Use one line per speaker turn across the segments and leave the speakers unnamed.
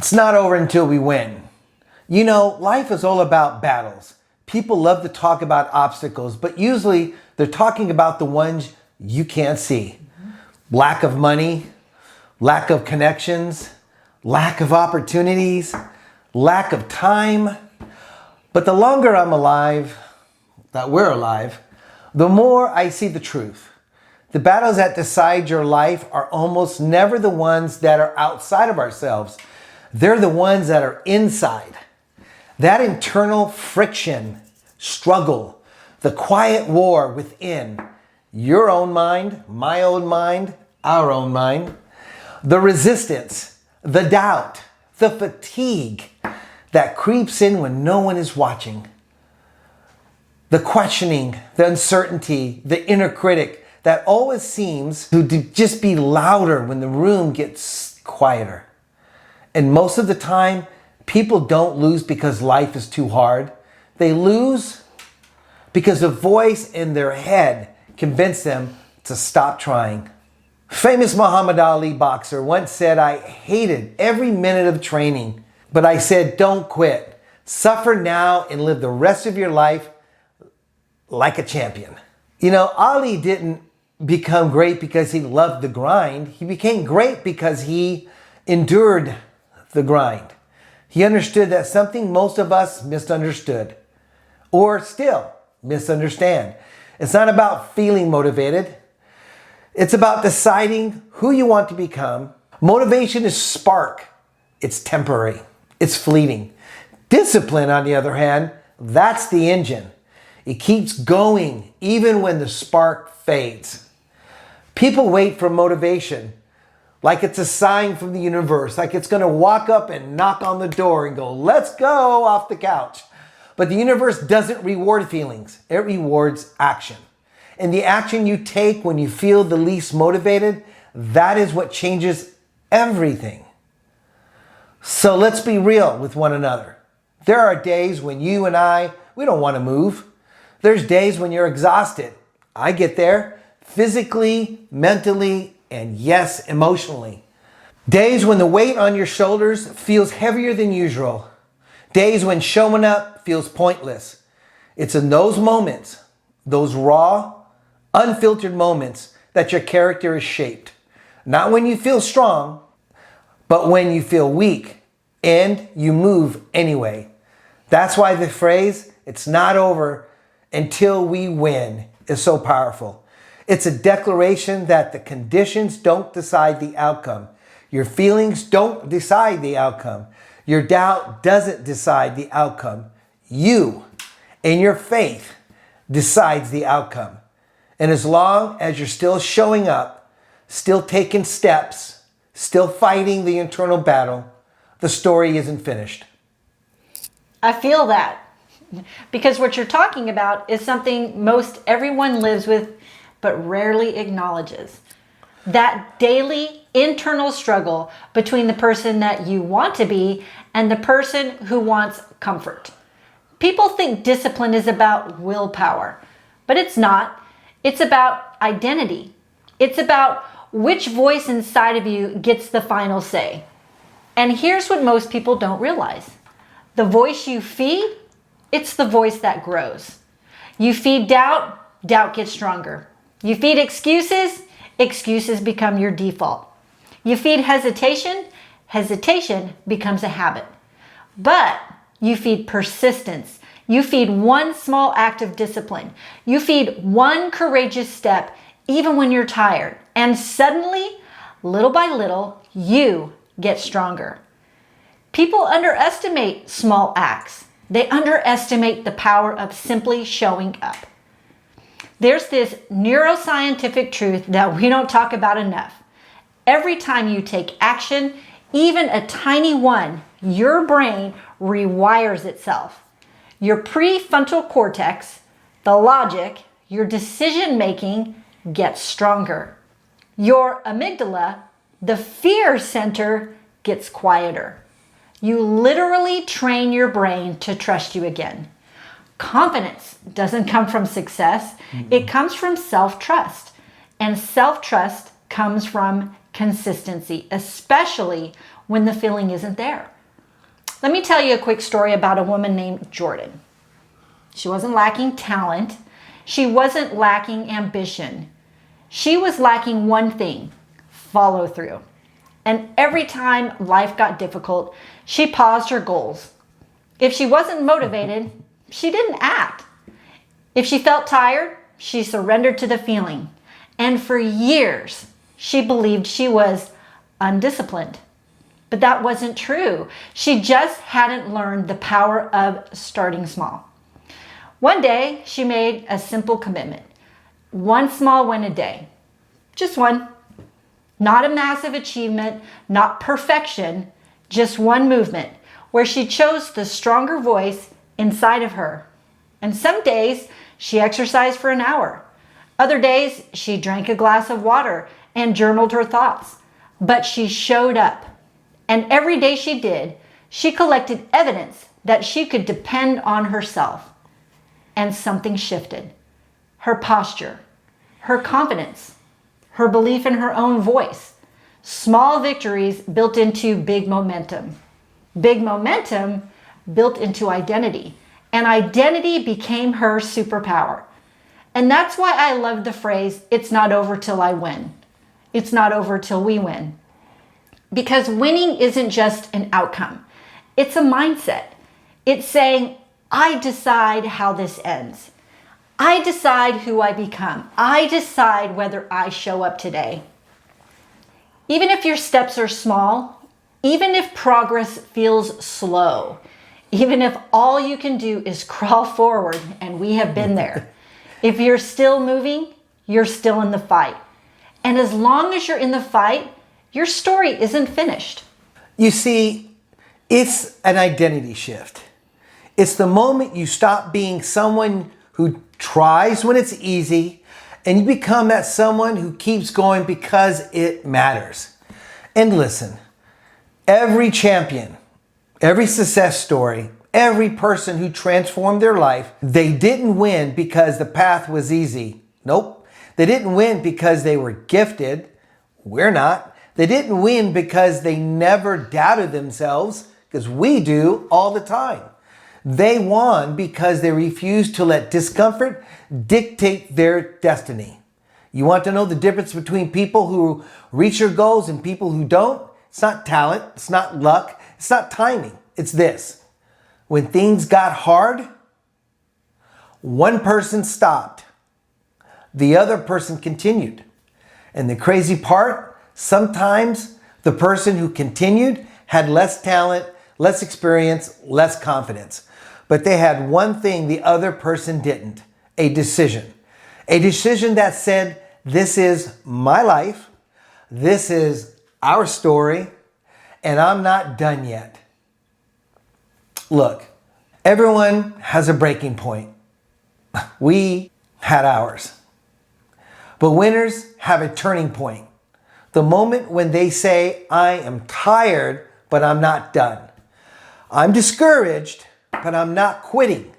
It's not over until we win. You know, life is all about battles. People love to talk about obstacles, but usually they're talking about the ones you can't see. Lack of money, lack of connections, lack of opportunities, lack of time. But the longer I'm alive, that we're alive, the more I see the truth. The battles that decide your life are almost never the ones that are outside of ourselves. They're the ones that are inside. That internal friction, struggle, the quiet war within your own mind, my own mind, our own mind, the resistance, the doubt, the fatigue that creeps in when no one is watching, the questioning, the uncertainty, the inner critic that always seems to just be louder when the room gets quieter. And most of the time, people don't lose because life is too hard. They lose because a voice in their head convinced them to stop trying. Famous Muhammad Ali boxer once said, "I hated every minute of training, but I said, don't quit. Suffer now and live the rest of your life like a champion." You know, Ali didn't become great because he loved the grind. He became great because he endured the grind. He understood that something most of us misunderstood or still misunderstand. It's not about feeling motivated. It's about deciding who you want to become. Motivation is spark. It's temporary. It's fleeting. Discipline, on the other hand, that's the engine. It keeps going even when the spark fades. People wait for motivation like it's a sign from the universe, like it's going to walk up and knock on the door and go, "Let's go," off the couch. But the universe doesn't reward feelings. It rewards action. And the action you take when you feel the least motivated, that is what changes everything. So let's be real with one another. There are days when you and I, we don't want to move. There's days when you're exhausted. I get there physically, mentally, and yes, emotionally. Days when the weight on your shoulders feels heavier than usual. Days when showing up feels pointless. It's in those moments, those raw, unfiltered moments, that your character is shaped. Not when you feel strong, but when you feel weak and you move anyway. That's why the phrase, "It's not over until we win," is so powerful. It's a declaration that the conditions don't decide the outcome. Your feelings don't decide the outcome. Your doubt doesn't decide the outcome. You and your faith decides the outcome. And as long as you're still showing up, still taking steps, still fighting the internal battle, the story isn't finished.
I feel that. Because what you're talking about is something most everyone lives with but rarely acknowledges. That daily internal struggle between the person that you want to be and the person who wants comfort. People think discipline is about willpower, but it's not. It's about identity. It's about which voice inside of you gets the final say. And here's what most people don't realize. The voice you feed, it's the voice that grows. You feed doubt, doubt gets stronger. You feed excuses, excuses become your default. You feed hesitation, hesitation becomes a habit. But you feed persistence. You feed one small act of discipline. You feed one courageous step even when you're tired. And suddenly, little by little, you get stronger. People underestimate small acts. They underestimate the power of simply showing up. There's this neuroscientific truth that we don't talk about enough. Every time you take action, even a tiny one, your brain rewires itself. Your prefrontal cortex, the logic, your decision making gets stronger. Your amygdala, the fear center, gets quieter. You literally train your brain to trust you again. Confidence doesn't come from success. It comes from self-trust. And self-trust comes from consistency, especially when the feeling isn't there. Let me tell you a quick story about a woman named Jordan. She wasn't lacking talent. She wasn't lacking ambition. She was lacking one thing: follow through. And every time life got difficult, she paused her goals. If she wasn't motivated, she didn't act. If she felt tired, she surrendered to the feeling. And for years, she believed she was undisciplined. But that wasn't true. She just hadn't learned the power of starting small. One day, she made a simple commitment. One small win a day. Just one. Not a massive achievement, not perfection, just one movement where she chose the stronger voice inside of her. And some days, she exercised for an hour. Other days, she drank a glass of water and journaled her thoughts. But she showed up. And every day she did, she collected evidence that she could depend on herself. And something shifted. Her posture, her confidence, her belief in her own voice. Small victories built into big momentum. Big momentum built into identity. And identity became her superpower. And that's why I love the phrase, "It's not over till I win." It's not over till we win. Because winning isn't just an outcome. It's a mindset. It's saying, I decide how this ends. I decide who I become. I decide whether I show up today. Even if your steps are small, even if progress feels slow, even if all you can do is crawl forward, and we have been there, if you're still moving, you're still in the fight. And as long as you're in the fight, your story isn't finished.
You see, it's an identity shift. It's the moment you stop being someone who tries when it's easy and you become that someone who keeps going because it matters. And listen, every champion, every success story, every person who transformed their life, they didn't win because the path was easy. Nope. They didn't win because they were gifted. We're not. They didn't win because they never doubted themselves, because we do all the time. They won because they refused to let discomfort dictate their destiny. You want to know the difference between people who reach their goals and people who don't? It's not talent, it's not luck, it's not timing. It's this. When things got hard, one person stopped, the other person continued. And the crazy part, sometimes the person who continued had less talent, less experience, less confidence. But they had one thing the other person didn't: a decision. A decision that said, this is my life, this is our story, and I'm not done yet. Look, everyone has a breaking point. We had ours. But winners have a turning point. The moment when they say, I am tired, but I'm not done. I'm discouraged, but I'm not quitting.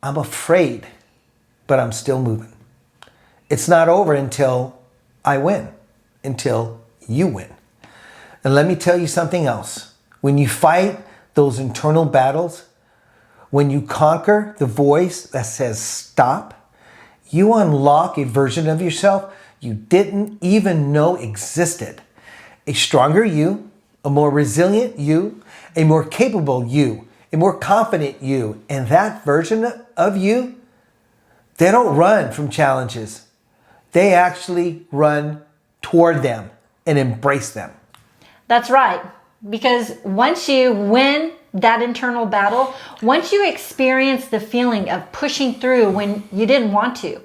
I'm afraid, but I'm still moving. It's not over until I win, until you win. And let me tell you something else. When you fight those internal battles, when you conquer the voice that says stop, you unlock a version of yourself you didn't even know existed. A stronger you, a more resilient you, a more capable you, a more confident you. And that version of you, they don't run from challenges. They actually run toward them and embrace them.
That's right. Because once you win that internal battle, once you experience the feeling of pushing through when you didn't want to,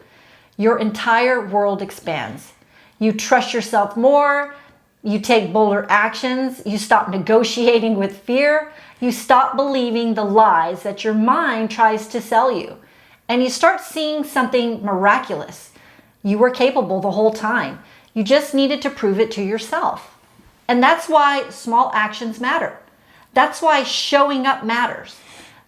your entire world expands. You trust yourself more. You take bolder actions. You stop negotiating with fear. You stop believing the lies that your mind tries to sell you. And you start seeing something miraculous. You were capable the whole time. You just needed to prove it to yourself. And that's why small actions matter. That's why showing up matters.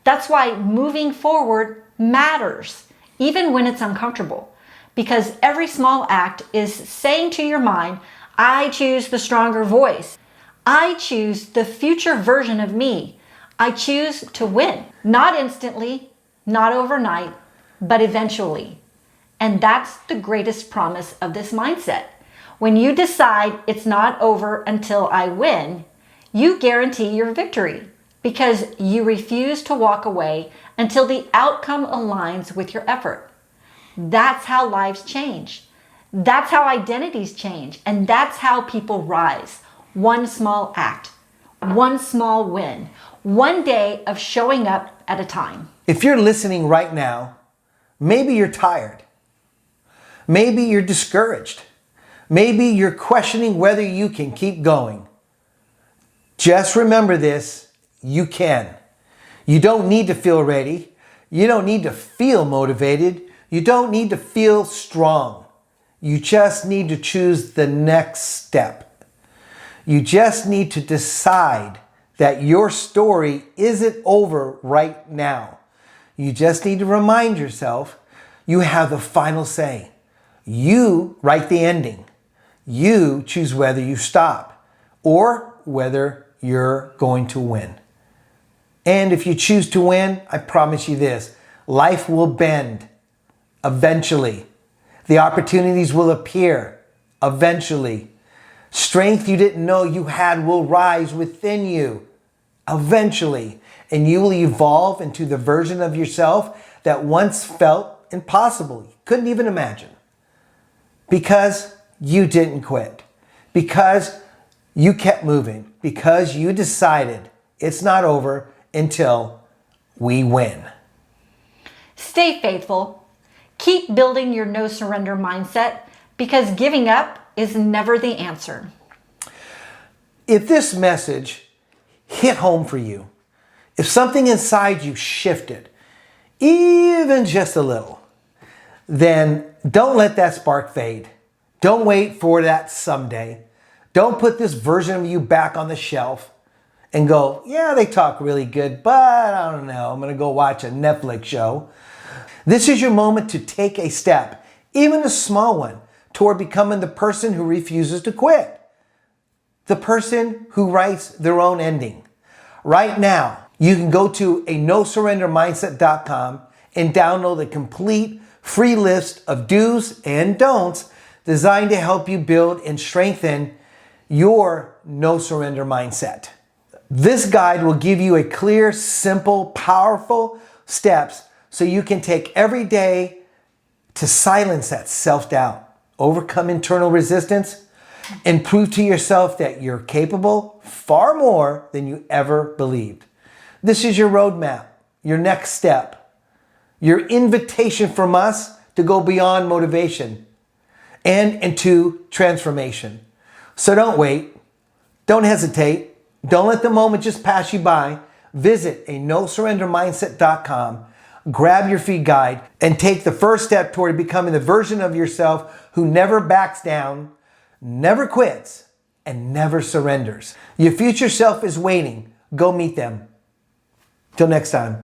That's why moving forward matters, even when it's uncomfortable. Because every small act is saying to your mind, I choose the stronger voice. I choose the future version of me. I choose to win. Not instantly, not overnight, but eventually. And that's the greatest promise of this mindset. When you decide it's not over until I win, you guarantee your victory because you refuse to walk away until the outcome aligns with your effort. That's how lives change. That's how identities change. And that's how people rise. One small act, one small win, one day of showing up at a time.
If you're listening right now, maybe you're tired. Maybe you're discouraged. Maybe you're questioning whether you can keep going. Just remember this, you can. You don't need to feel ready. You don't need to feel motivated. You don't need to feel strong. You just need to choose the next step. You just need to decide that your story isn't over right now. You just need to remind yourself you have the final say. You write the ending. You choose whether you stop or whether you're going to win. And if you choose to win, I promise you this, life will bend eventually. The opportunities will appear eventually. Strength you didn't know you had will rise within you eventually. And you will evolve into the version of yourself that once felt impossible. You couldn't even imagine. Because you didn't quit. Because you kept moving. Because you decided it's not over until we win.
Stay faithful. Keep building your no surrender mindset because giving up is never the answer.
If this message hit home for you, if something inside you shifted, even just a little, then don't let that spark fade. Don't wait for that someday. Don't put this version of you back on the shelf and go, yeah, they talk really good, but I don't know, I'm going to go watch a Netflix show. This is your moment to take a step, even a small one, toward becoming the person who refuses to quit. The person who writes their own ending. Right now, you can go to nosurrendermindset.com and download the complete free list of do's and don'ts designed to help you build and strengthen your no surrender mindset. This guide will give you a clear, simple, powerful steps so you can take every day to silence that self-doubt, overcome internal resistance, and prove to yourself that you're capable far more than you ever believed. This is your roadmap, your next step, your invitation from us to go beyond motivation and into transformation. So don't wait. Don't hesitate. Don't let the moment just pass you by. Visit nosurrendermindset.com, grab your free guide, and take the first step toward becoming the version of yourself who never backs down, never quits, and never surrenders. Your future self is waiting. Go meet them. Till next time.